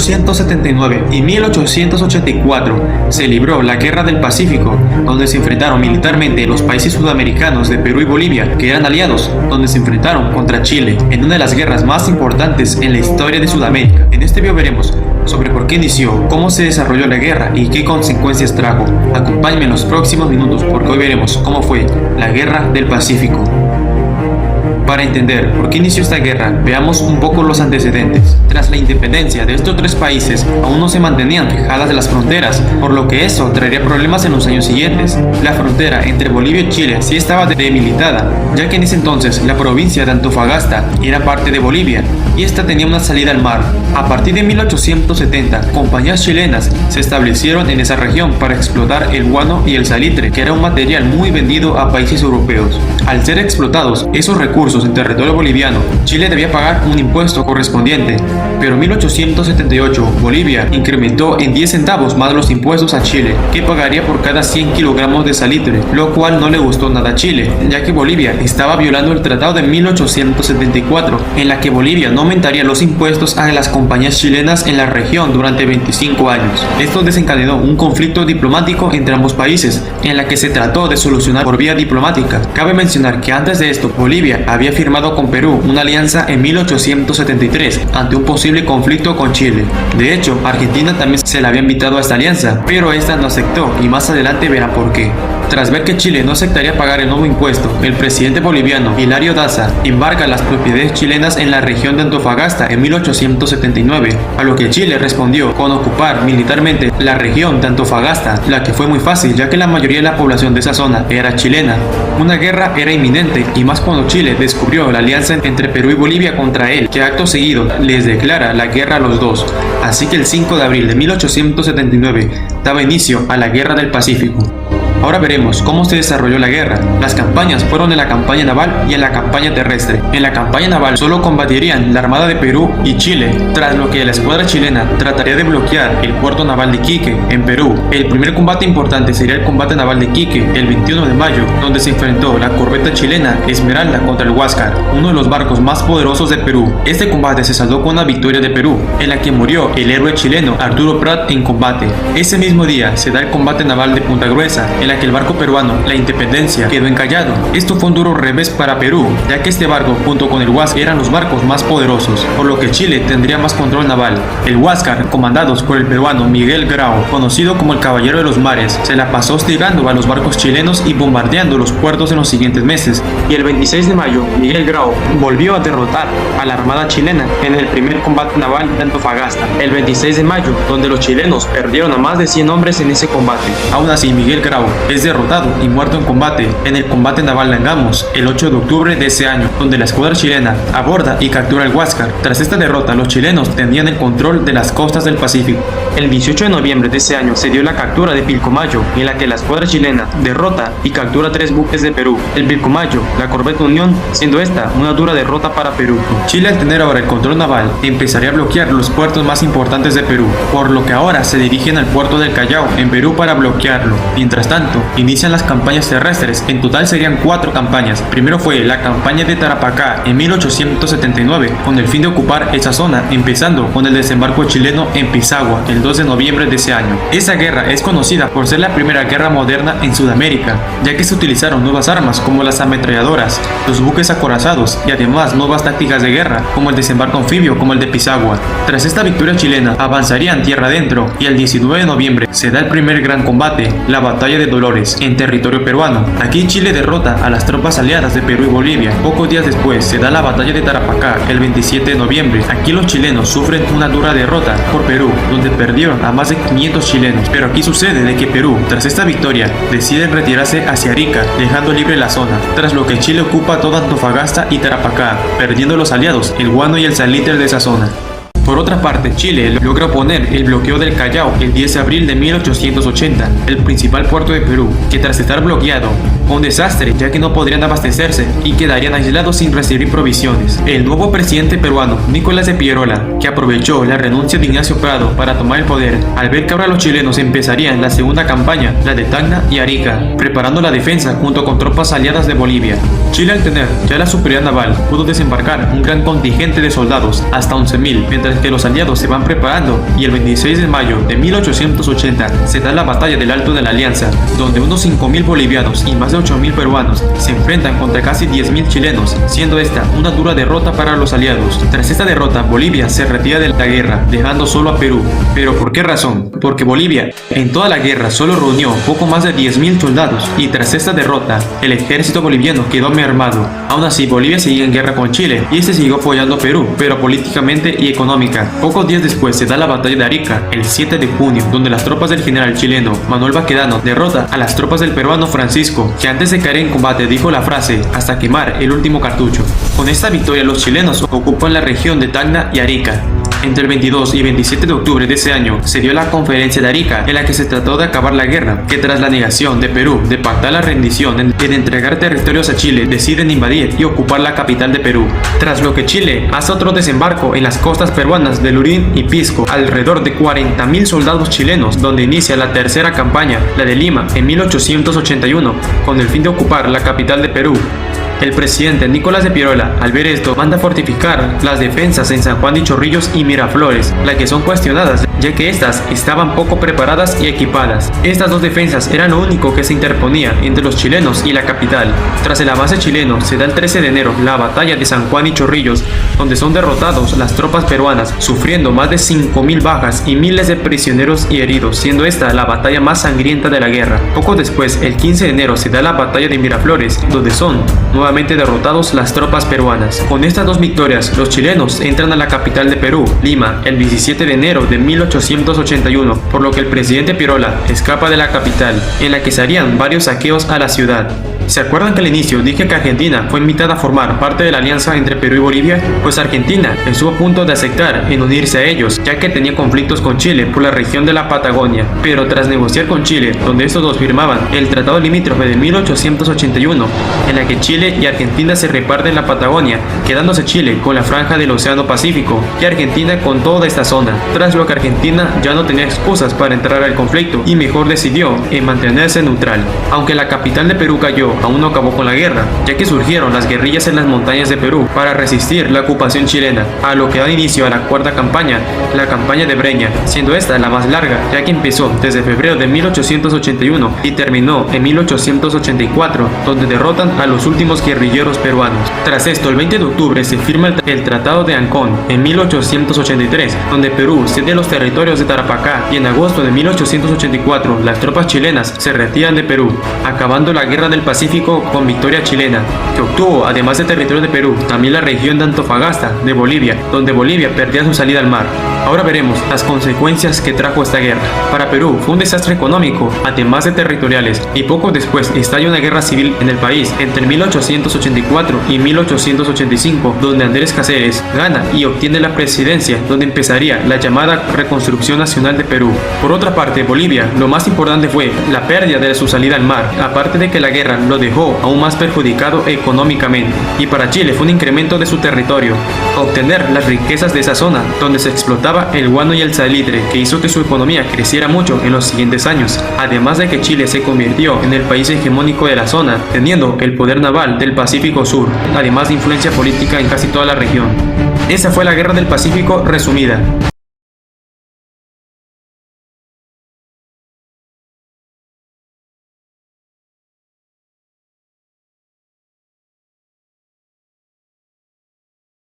1879 y 1884 se libró la Guerra del Pacífico, donde se enfrentaron militarmente los países sudamericanos de Perú y Bolivia, que eran aliados, donde se enfrentaron contra Chile, en una de las guerras más importantes en la historia de Sudamérica. En este video veremos sobre por qué inició, cómo se desarrolló la guerra y qué consecuencias trajo. Acompáñenme en los próximos minutos porque hoy veremos cómo fue la Guerra del Pacífico. Para entender por qué inició esta guerra, veamos un poco los antecedentes. Tras la independencia de estos tres países, aún no se mantenían fijadas las fronteras, por lo que eso traería problemas en los años siguientes. La frontera entre Bolivia y Chile sí estaba debilitada, ya que en ese entonces la provincia de Antofagasta era parte de Bolivia, y esta tenía una salida al mar. A partir de 1870, compañías chilenas se establecieron en esa región para explotar el guano y el salitre, que era un material muy vendido a países europeos. Al ser explotados esos recursos en territorio boliviano, Chile debía pagar un impuesto correspondiente, pero en 1878 Bolivia incrementó en 10 centavos más los impuestos a Chile, que pagaría por cada 100 kilogramos de salitre, lo cual no le gustó nada a Chile, ya que Bolivia estaba violando el tratado de 1874, en la que Bolivia no aumentaría los impuestos a las compañías chilenas en la región durante 25 años. Esto desencadenó un conflicto diplomático entre ambos países, en la que se trató de solucionar por vía diplomática. Cabe mencionar que antes de esto, Bolivia había firmado con Perú una alianza en 1873 ante un posible conflicto con Chile. De hecho, Argentina también se le había invitado a esta alianza, pero esta no aceptó y más adelante verán por qué. Tras ver que Chile no aceptaría pagar el nuevo impuesto, el presidente boliviano Hilario Daza embarca las propiedades chilenas en la región de Antofagasta en 1879, a lo que Chile respondió con ocupar militarmente la región de Antofagasta, la que fue muy fácil ya que la mayoría de la población de esa zona era chilena. Una guerra era inminente y más cuando Chile descubrió la alianza entre Perú y Bolivia contra él, que acto seguido les declara la guerra a los dos. Así que el 5 de abril de 1879 daba inicio a la Guerra del Pacífico. Ahora veremos cómo se desarrolló la guerra. Las campañas fueron en la campaña naval y en la campaña terrestre. En la campaña naval solo combatirían la Armada de Perú y Chile, tras lo que la escuadra chilena trataría de bloquear el puerto naval de Iquique, en Perú. El primer combate importante sería el combate naval de Iquique, el 21 de mayo, donde se enfrentó la corbeta chilena Esmeralda contra el Huáscar, uno de los barcos más poderosos de Perú. Este combate se saldó con una victoria de Perú, en la que murió el héroe chileno Arturo Prat en combate. Ese mismo día se da el combate naval de Punta Gruesa, en la que el barco peruano, la Independencia, quedó encallado. Esto fue un duro revés para Perú, ya que este barco, junto con el Huáscar, eran los barcos más poderosos, por lo que Chile tendría más control naval. El Huáscar, comandados por el peruano Miguel Grau, conocido como el Caballero de los Mares, se la pasó hostigando a los barcos chilenos y bombardeando los puertos en los siguientes meses. Y el 26 de mayo, Miguel Grau volvió a derrotar a la Armada chilena en el primer combate naval de Antofagasta, el 26 de mayo, donde los chilenos perdieron a más de 100 hombres en ese combate. Aún así, Miguel Grau es derrotado y muerto en combate en el combate naval de Angamos el 8 de octubre de ese año, donde la escuadra chilena aborda y captura el Huáscar. Tras esta derrota, los chilenos tenían el control de las costas del Pacífico. El 18 de noviembre de ese año se dio la captura de Pilcomayo, en la que la escuadra chilena derrota y captura 3 buques de Perú. El Pilcomayo, la corbeta Unión, siendo esta una dura derrota para Perú. Chile, al tener ahora el control naval, empezaría a bloquear los puertos más importantes de Perú, por lo que ahora se dirigen al puerto del Callao en Perú para bloquearlo. Mientras tanto, inician las campañas terrestres. En total serían 4 campañas. Primero fue la campaña de Tarapacá en 1879, con el fin de ocupar esa zona, empezando con el desembarco chileno en Pisagua el 2 de noviembre de ese año. Esa guerra es conocida por ser la primera guerra moderna en Sudamérica, ya que se utilizaron nuevas armas como las ametralladoras, los buques acorazados y además nuevas tácticas de guerra como el desembarco anfibio como el de Pisagua. Tras esta victoria chilena avanzarían tierra adentro y el 19 de noviembre se da el primer gran combate, la batalla de Dolores, en territorio peruano. Aquí Chile derrota a las tropas aliadas de Perú y Bolivia. Pocos días después se da la batalla de Tarapacá el 27 de noviembre. Aquí los chilenos sufren una dura derrota por Perú, donde perdieron a más de 500 chilenos. Pero aquí sucede de que Perú, tras esta victoria, decide retirarse hacia Arica, dejando libre la zona, tras lo que Chile ocupa toda Antofagasta y Tarapacá, perdiendo los aliados, el guano y el salitre de esa zona. Por otra parte, Chile logra oponer el bloqueo del Callao el 10 de abril de 1880, el principal puerto de Perú, que tras estar bloqueado fue un desastre ya que no podrían abastecerse y quedarían aislados sin recibir provisiones. El nuevo presidente peruano, Nicolás de Pierola, que aprovechó la renuncia de Ignacio Prado para tomar el poder, al ver que ahora los chilenos empezarían la segunda campaña, la de Tacna y Arica, preparando la defensa junto con tropas aliadas de Bolivia. Chile, al tener ya la superioridad naval, pudo desembarcar un gran contingente de soldados, hasta 11.000, mientras mientras que los aliados se van preparando, y el 26 de mayo de 1880 se da la batalla del Alto de la Alianza, donde unos 5.000 bolivianos y más de 8.000 peruanos se enfrentan contra casi 10.000 chilenos, siendo esta una dura derrota para los aliados. Tras esta derrota, Bolivia se retira de la guerra, dejando solo a Perú. ¿Pero por qué razón? Porque Bolivia en toda la guerra solo reunió poco más de 10.000 soldados, y tras esta derrota, el ejército boliviano quedó mermado. Aún así, Bolivia seguía en guerra con Chile, y este siguió apoyando a Perú, pero políticamente y económica. Pocos días después se da la batalla de Arica, el 7 de junio, donde las tropas del general chileno Manuel Baquedano derrota a las tropas del peruano Francisco, que antes de caer en combate dijo la frase "hasta quemar el último cartucho". Con esta victoria los chilenos ocupan la región de Tacna y Arica. Entre el 22 y 27 de octubre de ese año se dio la conferencia de Arica, en la que se trató de acabar la guerra, que tras la negación de Perú de pactar la rendición y de entregar territorios a Chile, deciden invadir y ocupar la capital de Perú. Tras lo que Chile hace otro desembarco en las costas peruanas de Lurín y Pisco, alrededor de 40.000 soldados chilenos, donde inicia la tercera campaña, la de Lima, en 1881, con el fin de ocupar la capital de Perú. El presidente Nicolás de Pirola, al ver esto, manda fortificar las defensas en San Juan de Chorrillos y Miraflores, las que son cuestionadas, ya que estas estaban poco preparadas y equipadas. Estas dos defensas eran lo único que se interponía entre los chilenos y la capital. Tras el avance chileno, se da el 13 de enero la batalla de San Juan y Chorrillos, donde son derrotados las tropas peruanas, sufriendo más de 5.000 bajas y miles de prisioneros y heridos, siendo esta la batalla más sangrienta de la guerra. Poco después, el 15 de enero, se da la batalla de Miraflores, donde son nuevamente derrotados las tropas peruanas. Con estas dos victorias, los chilenos entran a la capital de Perú, Lima, el 17 de enero de 1881, por lo que el presidente Pirola escapa de la capital, en la que se harían varios saqueos a la ciudad. ¿Se acuerdan que al inicio dije que Argentina fue invitada a formar parte de la alianza entre Perú y Bolivia? Pues Argentina estuvo a punto de aceptar en unirse a ellos, ya que tenía conflictos con Chile por la región de la Patagonia. Pero tras negociar con Chile, donde estos dos firmaban el Tratado Limítrofe de 1881, en la que Chile y Argentina se reparten la Patagonia, quedándose Chile con la franja del Océano Pacífico y Argentina con toda esta zona. Tras lo que Argentina ya no tenía excusas para entrar al conflicto y mejor decidió en mantenerse neutral. Aunque la capital de Perú cayó, aún no acabó con la guerra, ya que surgieron las guerrillas en las montañas de Perú para resistir la ocupación chilena, a lo que da inicio a la cuarta campaña, la campaña de Breña, siendo esta la más larga, ya que empezó desde febrero de 1881 y terminó en 1884, donde derrotan a los últimos guerrilleros peruanos. Tras esto, el 20 de octubre se firma el Tratado de Ancón en 1883, donde Perú cede los territorios de Tarapacá, y en agosto de 1884 las tropas chilenas se retiran de Perú, acabando la Guerra del Pacífico con victoria chilena, que obtuvo, además de territorio de Perú, también la región de Antofagasta, de Bolivia, donde Bolivia perdía su salida al mar. Ahora veremos las consecuencias que trajo esta guerra. Para Perú fue un desastre económico, además de territoriales, y poco después estalla una guerra civil en el país entre 1884 y 1885, donde Andrés Caceres gana y obtiene la presidencia, donde empezaría la llamada Reconstrucción Nacional de Perú. Por otra parte, Bolivia, lo más importante fue la pérdida de su salida al mar, aparte de que la guerra lo dejó aún más perjudicado económicamente, y para Chile fue un incremento de su territorio, obtener las riquezas de esa zona, donde se explotaba el guano y el salitre, que hizo que su economía creciera mucho en los siguientes años, además de que Chile se convirtió en el país hegemónico de la zona, teniendo el poder naval del Pacífico Sur, además de influencia política en casi toda la región. Esa fue la Guerra del Pacífico resumida.